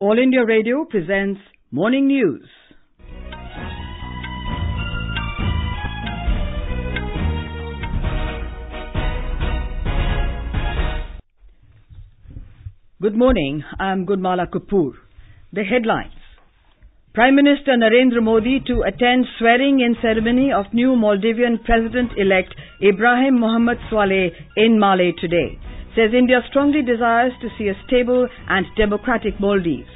All India Radio presents Morning News. Good morning, I am Gurmala Kapoor. The headlines. Prime Minister Narendra Modi to attend swearing-in ceremony of new Maldivian President-elect Ibrahim Mohamed Soaleh in Malé today. Says India strongly desires to see a stable and democratic Maldives.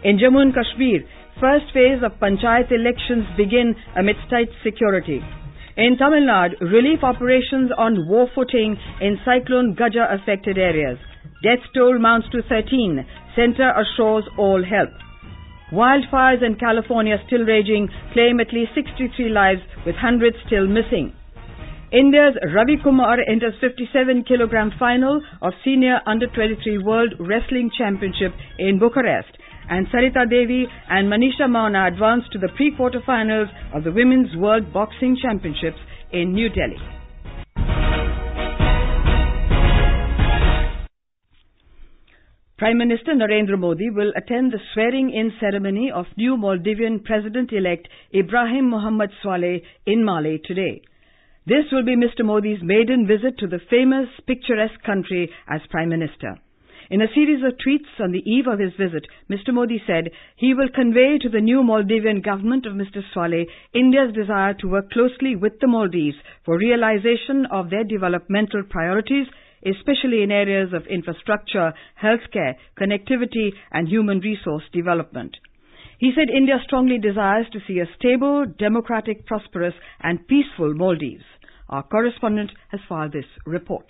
In Jammu and Kashmir, first phase of Panchayat elections begin amidst tight security. In Tamil Nadu, relief operations on war footing in Cyclone Gaja affected areas. Death toll mounts to 13. Centre assures all help. Wildfires in California still raging claim at least 63 lives with hundreds still missing. India's Ravi Kumar enters 57-kilogram final of Senior Under-23 World Wrestling Championship in Bucharest. And Sarita Devi and Manisha Mauna advance to the pre-quarterfinals of the Women's World Boxing Championships in New Delhi. Prime Minister Narendra Modi will attend the swearing-in ceremony of new Maldivian President-elect Ibrahim Mohamed Soaleh in Malé today. This will be Mr. Modi's maiden visit to the famous picturesque country as Prime Minister. In a series of tweets on the eve of his visit, Mr. Modi said he will convey to the new Maldivian government of Mr. Soaleh India's desire to work closely with the Maldives for realization of their developmental priorities, especially in areas of infrastructure, healthcare, connectivity and human resource development. He said India strongly desires to see a stable, democratic, prosperous and peaceful Maldives. Our correspondent has filed this report.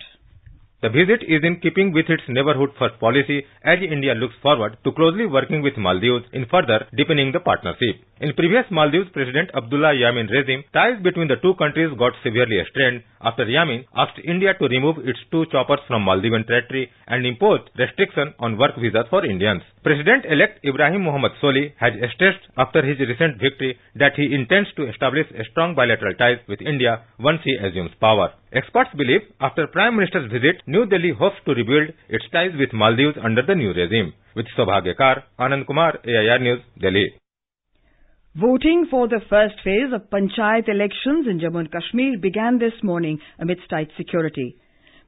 The visit is in keeping with its neighborhood first policy as India looks forward to closely working with Maldives in further deepening the partnership. In previous Maldives President Abdullah Yamin regime, ties between the two countries got severely strained after Yamin asked India to remove its two choppers from Maldivian territory and imposed restriction on work visas for Indians. President-elect Ibrahim Mohamed Soaleh has stressed after his recent victory that he intends to establish strong bilateral ties with India once he assumes power. Experts believe after Prime Minister's visit, New Delhi hopes to rebuild its ties with Maldives under the new regime. With Saubhagyakar, Anand Kumar, AIR News, Delhi. Voting for the first phase of Panchayat elections in Jammu and Kashmir began this morning amidst tight security.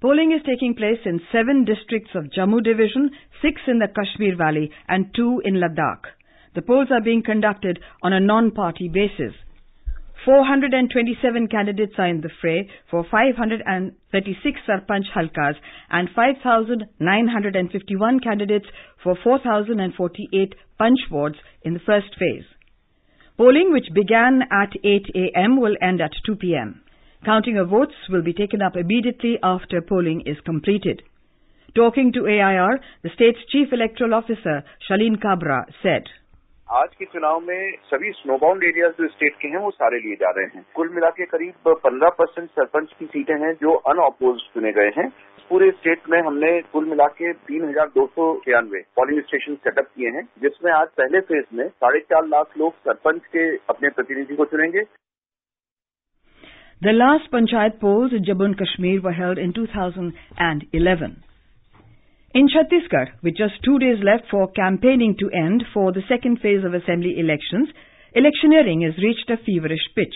Polling is taking place in 7 districts of Jammu Division, 6 in the Kashmir Valley and 2 in Ladakh. The polls are being conducted on a non-party basis. 427 candidates are in the fray for 536 Sarpanch Halkas and 5,951 candidates for 4,048 Panch wards in the first phase. Polling, which began at 8 a.m., will end at 2 p.m. Counting of votes will be taken up immediately after polling is completed. Talking to AIR, the state's Chief Electoral Officer, Shaleen Kabra, said, आज के चुनाव में सभी स्नोबाउंड areas जो state के हैं वो सारे लिए जा रहे हैं। कुल मिला के करीब 15% सरपंच की सीटें हैं जो अनऑपोज्ड चुने गए हैं। पूरे स्टेट में हमने कुल मिला के 3,293 पोलिंग स्टेशन सेटअप किए हैं, जिसमें आज पहले फेज में 4.5 लाख लोग सरपंच के अपने प्रतिनिधि को चुनेंगे। The last Panchayat polls in Jammu and Kashmir were held in 2011. In Chhattisgarh, with just 2 days left for campaigning to end for the second phase of assembly elections, electioneering has reached a feverish pitch.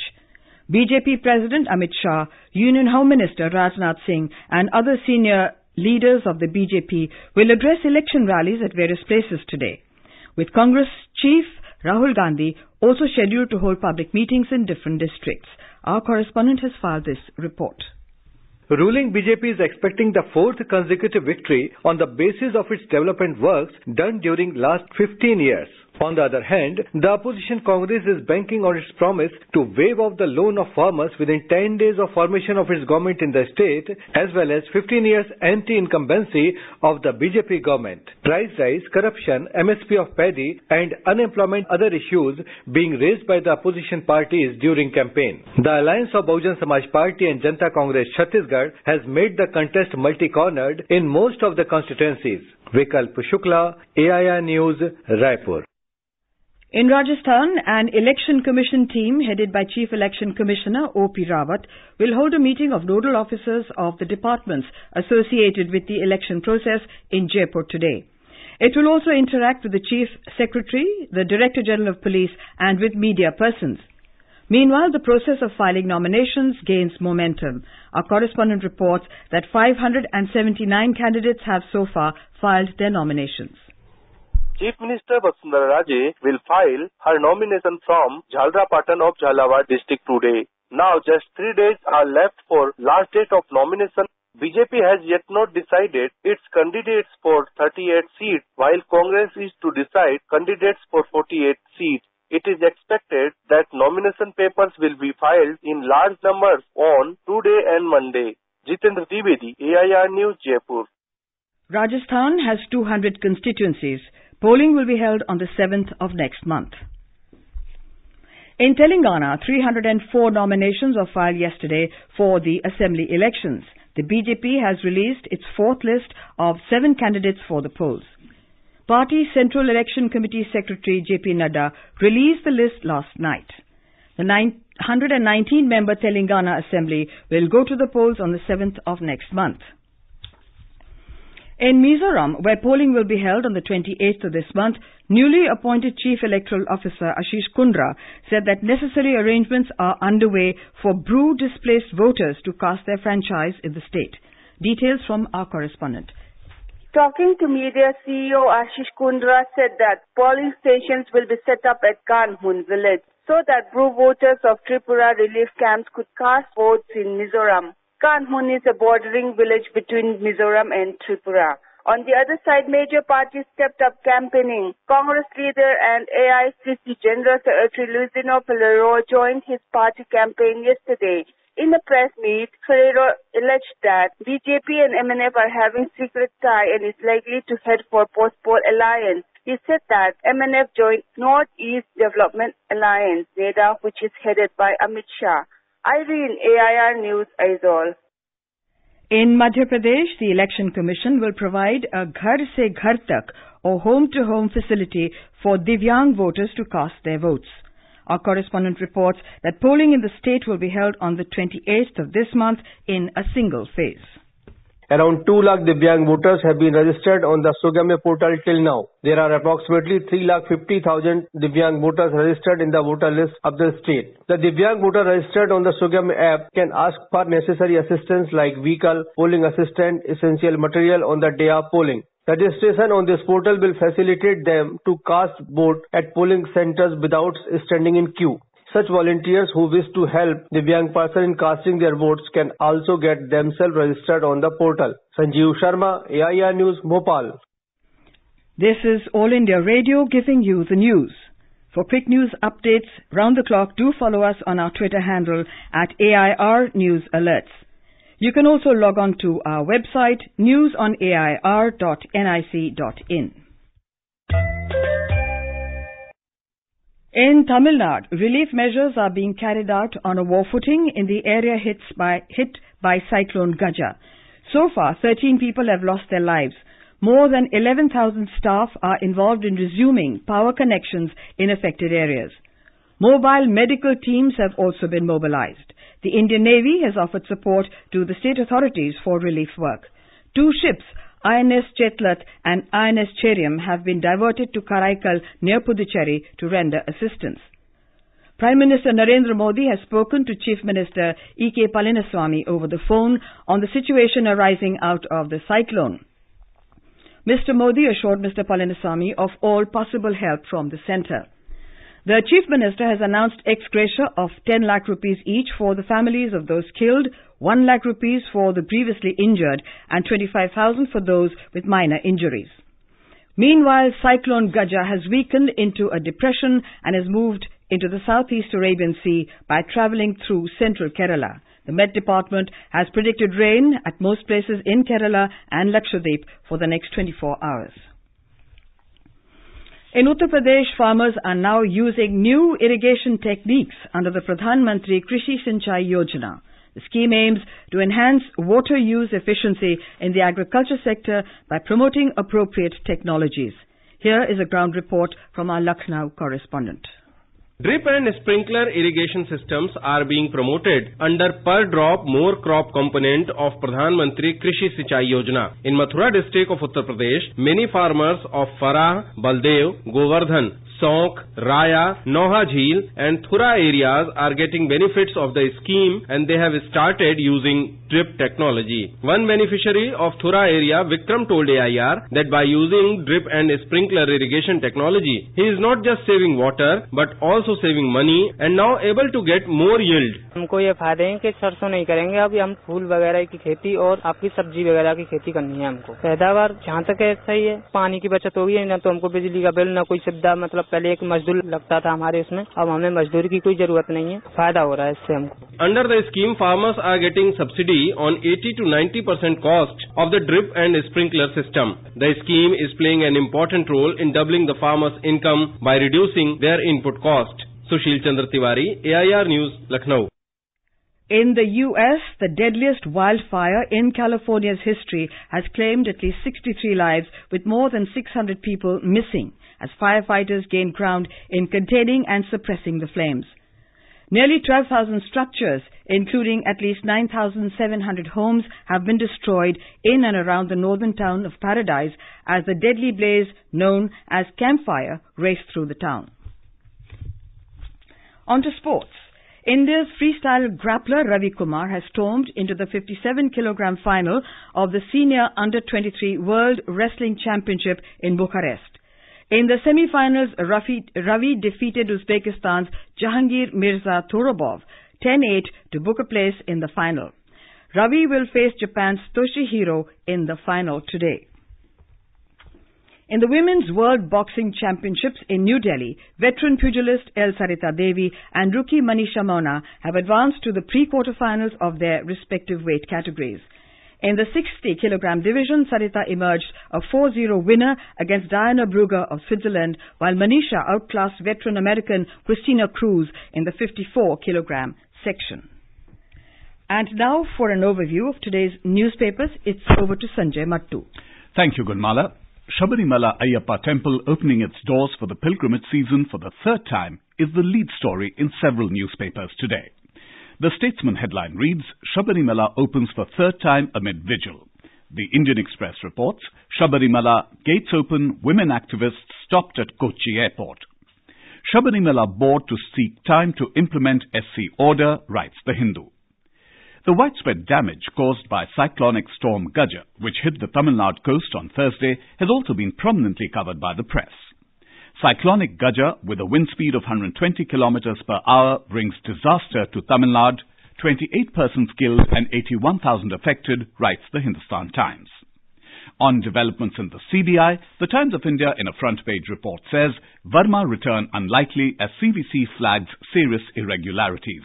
BJP President Amit Shah, Union Home Minister Rajnath Singh and other senior leaders of the BJP will address election rallies at various places today, with Congress Chief Rahul Gandhi also scheduled to hold public meetings in different districts. Our correspondent has filed this report. Ruling BJP is expecting the 4th consecutive victory on the basis of its development works done during last 15 years. On the other hand, the opposition Congress is banking on its promise to waive off the loan of farmers within 10 days of formation of its government in the state, as well as 15 years anti-incumbency of the BJP government. Price rise, corruption, MSP of paddy and unemployment other issues being raised by the opposition parties during campaign. The alliance of Bahujan Samaj Party and Janata Congress Chhattisgarh has made the contest multi-cornered in most of the constituencies. Vikalp Shukla, AIR News, Raipur. In Rajasthan, an election commission team headed by Chief Election Commissioner O.P. Rawat will hold a meeting of nodal officers of the departments associated with the election process in Jaipur today. It will also interact with the Chief Secretary, the Director General of Police and with media persons. Meanwhile, the process of filing nominations gains momentum. Our correspondent reports that 579 candidates have so far filed their nominations. Chief Minister Vasundhara Raje will file her nomination from Jhalrapatan of Jhalawar district today. Now just 3 days are left for last date of nomination. BJP has yet not decided its candidates for 38 seats, while Congress is to decide candidates for 48 seats. It is expected that nomination papers will be filed in large numbers on today and Monday. Jitendra Trivedi, AIR News, Jaipur. Rajasthan has 200 constituencies. Polling will be held on the 7th of next month. In Telangana, 304 nominations were filed yesterday for the assembly elections. The BJP has released its fourth list of 7 candidates for the polls. Party Central Election Committee Secretary J.P. Nadda released the list last night. The 119-member Telangana Assembly will go to the polls on the 7th of next month. In Mizoram, where polling will be held on the 28th of this month, newly appointed Chief Electoral Officer Ashish Kundra said that necessary arrangements are underway for Bru-displaced voters to cast their franchise in the state. Details from our correspondent. Talking to media, CEO Ashish Kundra said that polling stations will be set up at Kanhun village so that Bru voters of Tripura relief camps could cast votes in Mizoram. Kanhun is a bordering village between Mizoram and Tripura. On the other side, major parties stepped up campaigning. Congress leader and AICC General Secretary Luisino Ferreiro joined his party campaign yesterday. In a press meet, Ferreiro alleged that BJP and MNF are having secret tie and is likely to head for post-poll alliance. He said that MNF joined North-East Development Alliance, NEDA, which is headed by Amit Shah. Irene, AIR News, Aizawl. In Madhya Pradesh, the Election Commission will provide a Ghar Se Ghar Tak or home-to-home facility for Divyang voters to cast their votes. Our correspondent reports that polling in the state will be held on the 28th of this month in a single phase. Around 2 lakh Divyang voters have been registered on the Sugamya portal till now. There are approximately 3,50,000 Divyang voters registered in the voter list of the state. The Divyang voter registered on the Sugamya app can ask for necessary assistance like vehicle, polling assistant, essential material on the day of polling. Registration on this portal will facilitate them to cast vote at polling centers without standing in queue. Such volunteers who wish to help Divyang person in casting their votes can also get themselves registered on the portal. Sanjeev Sharma, AIR News, Bhopal. This is All India Radio giving you the news. For quick news updates round the clock, do follow us on our Twitter handle at AIR News Alerts. You can also log on to our website newsonair.nic.in. In Tamil Nadu, relief measures are being carried out on a war footing in the area hit by Cyclone Gaja. So far, 13 people have lost their lives. More than 11,000 staff are involved in resuming power connections in affected areas. Mobile medical teams have also been mobilized. The Indian Navy has offered support to the state authorities for relief work. 2 ships, INS Chetlat and INS Cheriam, have been diverted to Karaikal near Puducherry to render assistance. Prime Minister Narendra Modi has spoken to Chief Minister E.K. Palaniswamy over the phone on the situation arising out of the cyclone. Mr. Modi assured Mr. Palaniswamy of all possible help from the centre. The Chief Minister has announced ex gratia of 10 lakh rupees each for the families of those killed, 1 lakh rupees for the previously injured and 25,000 for those with minor injuries. Meanwhile, Cyclone Gaja has weakened into a depression and has moved into the southeast Arabian Sea by travelling through central Kerala. The Met Department has predicted rain at most places in Kerala and Lakshadweep for the next 24 hours. In Uttar Pradesh, farmers are now using new irrigation techniques under the Pradhan Mantri Krishi Sinchai Yojana. The scheme aims to enhance water use efficiency in the agriculture sector by promoting appropriate technologies. Here is a ground report from our Lucknow correspondent. Drip and sprinkler irrigation systems are being promoted under per drop more crop component of Pradhan Mantri Krishi Sinchai Yojana. In Mathura district of Uttar Pradesh, many farmers of Farah, Baldev, Govardhan, Sonk, Raya, Noha Jheel and Thura areas are getting benefits of the scheme and they have started using drip technology. One beneficiary of Thura area, Vikram, told AIR that by using drip and sprinkler irrigation technology, he is not just saving water but also saving money and now able to get more yield. हमको ये फायदे हैं कि सरसों नहीं करेंगे, अभी हम फूल वगैरह की खेती और आपकी सब्जी वगैरह की खेती करनी है हमको। पैदावार जहाँ तक है सही है, पानी की बचत होगी, ना तो हमको बिजली का बिल, ना कोई सुविधा, मतलब पहले एक मजदूर लगता था हमारे उसमें, अब हमें मजदूर की कोई जरूरत नहीं है, फायदा हो रहा है इससे हमको। Under the scheme, farmers are getting subsidy on 80 to 90% cost of the drip and sprinkler system. The scheme is playing an important role in doubling the farmers' income by reducing their input cost. Sushil Chandra Tiwari, AIR News, Lucknow. In the U.S., the deadliest wildfire in California's history has claimed at least 63 lives, with more than 600 people missing, as firefighters gain ground in containing and suppressing the flames. Nearly 12,000 structures, including at least 9,700 homes, have been destroyed in and around the northern town of Paradise as the deadly blaze known as Camp Fire raced through the town. On to sports. India's freestyle grappler Ravi Kumar has stormed into the 57-kilogram final of the Senior Under-23 World Wrestling Championship in Bucharest. In the semi-finals, Ravi defeated Uzbekistan's Jahangir Mirza Torobov 10-8 to book a place in the final. Ravi will face Japan's Toshihiro in the final today. In the Women's World Boxing Championships in New Delhi, veteran pugilist L. Sarita Devi and rookie Manisha Mona have advanced to the pre-quarterfinals of their respective weight categories. In the 60-kilogram division, Sarita emerged a 4-0 winner against Diana Brugger of Switzerland, while Manisha outclassed veteran American Christina Cruz in the 54-kilogram section. And now for an overview of today's newspapers, it's over to Sanjay Mattu. Thank you, Gunmala. Shabarimala Ayyappa Temple opening its doors for the pilgrimage season for the third time is the lead story in several newspapers today. The Statesman headline reads, Shabarimala opens for third time amid vigil. The Indian Express reports, Shabarimala gates open, women activists stopped at Kochi airport. Shabarimala board to seek time to implement SC order, writes The Hindu. The widespread damage caused by cyclonic storm Gaja, which hit the Tamil Nadu coast on Thursday, has also been prominently covered by the press. Cyclonic Gaja, with a wind speed of 120 kilometers per hour, brings disaster to Tamil Nadu, 28 persons killed and 81,000 affected, writes the Hindustan Times. On developments in the CBI, the Times of India in a front-page report says, Verma return unlikely as CVC flags serious irregularities.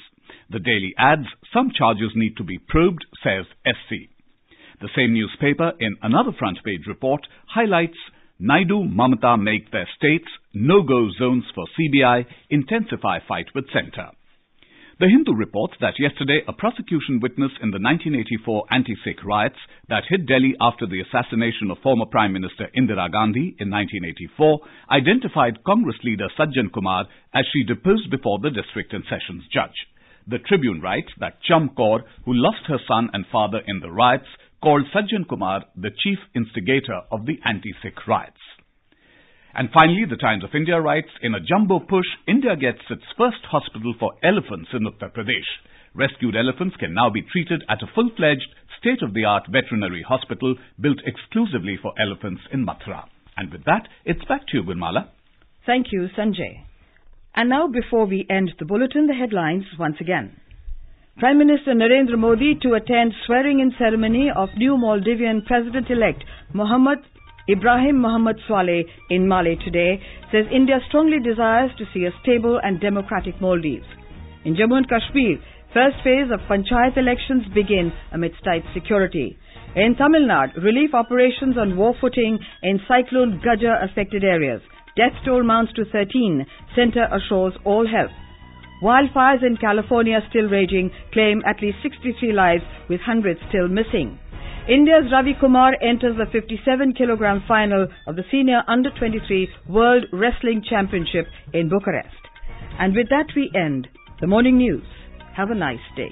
The Daily adds, some charges need to be probed, says SC. The same newspaper, in another front-page report, highlights Naidu, Mamata make their states no-go zones for CBI, intensify fight with centre. The Hindu reports that yesterday a prosecution witness in the 1984 anti-Sikh riots that hit Delhi after the assassination of former Prime Minister Indira Gandhi in 1984 identified Congress leader Sajjan Kumar as she deposed before the district and sessions judge. The Tribune writes that Cham Kaur, who lost her son and father in the riots, called Sajjan Kumar the chief instigator of the anti-Sikh riots. And finally, the Times of India writes, in a jumbo push, India gets its first hospital for elephants in Uttar Pradesh. Rescued elephants can now be treated at a full-fledged, state-of-the-art veterinary hospital built exclusively for elephants in Mathura. And with that, it's back to you, Gunmala. Thank you, Sanjay. And now, before we end the bulletin, the headlines once again. Prime Minister Narendra Modi to attend swearing-in ceremony of new Maldivian President-elect Ibrahim Mohammed Saleh in Male today, says India strongly desires to see a stable and democratic Maldives. In Jammu and Kashmir, first phase of Panchayat elections begin amidst tight security. In Tamil Nadu, relief operations on war footing in cyclone Gaja affected areas. Death toll mounts to 13. Centre assures all help. Wildfires in California still raging claim at least 63 lives, with hundreds still missing. India's Ravi Kumar enters the 57-kilogram final of the Senior Under-23 World Wrestling Championship in Bucharest. And with that we end the morning news. Have a nice day.